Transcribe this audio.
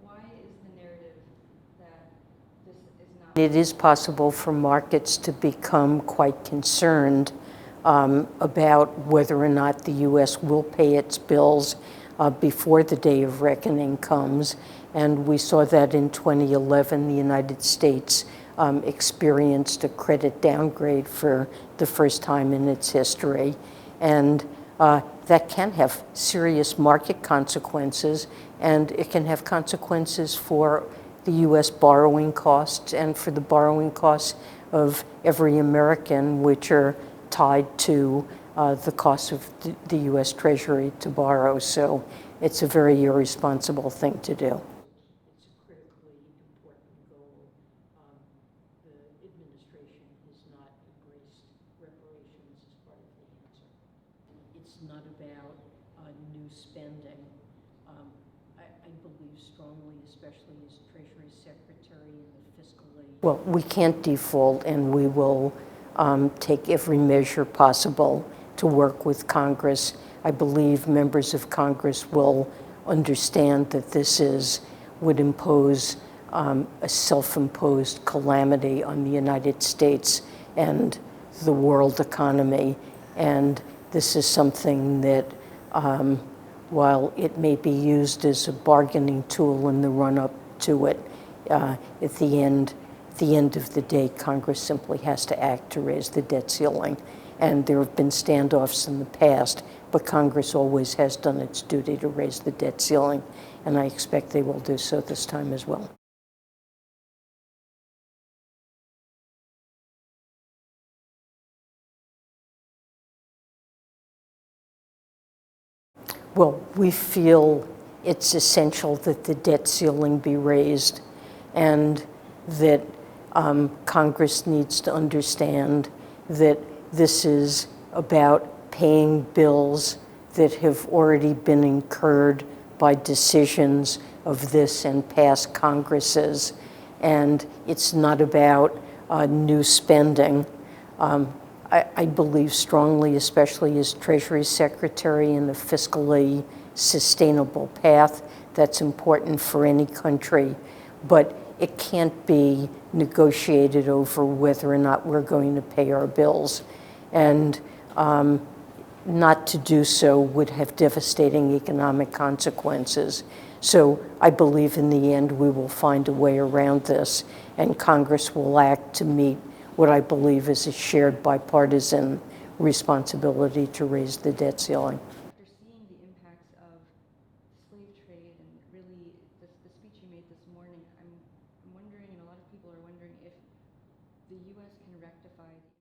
why is the narrative that this is not? It is possible for markets to become quite concerned about whether or not the U.S. will pay its bills before the day of reckoning comes. And we saw that in 2011, the United States experienced a credit downgrade for the first time in its history. And that can have serious market consequences, and it can have consequences for the U.S. borrowing costs and for the borrowing costs of every American, which are tied to the cost of the US Treasury to borrow. So it's a very irresponsible thing to do. It's a critically important goal. The administration has not embraced reparations as part of the answer. It's not about new spending. I believe strongly, especially as Treasury Secretary in the fiscally. Well, we can't default, and we will take every measure possible to work with Congress. I believe members of Congress will understand that this would impose a self-imposed calamity on the United States and the world economy. And this is something that, while it may be used as a bargaining tool in the run-up to it, at the end of the day, Congress simply has to act to raise the debt ceiling. And there have been standoffs in the past, but Congress always has done its duty to raise the debt ceiling, and I expect they will do so this time as well. Well, we feel it's essential that the debt ceiling be raised, and that Congress needs to understand that this is about paying bills that have already been incurred by decisions of this and past Congresses, and it's not about new spending. I believe strongly, especially as Treasury Secretary, in a fiscally sustainable path that's important for any country, but it can't be negotiated over whether or not we're going to pay our bills. And not to do so would have devastating economic consequences. So I believe in the end we will find a way around this, and Congress will act to meet what I believe is a shared bipartisan responsibility to raise the debt ceiling. After seeing the impacts of slave trade and really the speech you made this morning, I'm wondering, and a lot of people are wondering, if the U.S. can rectify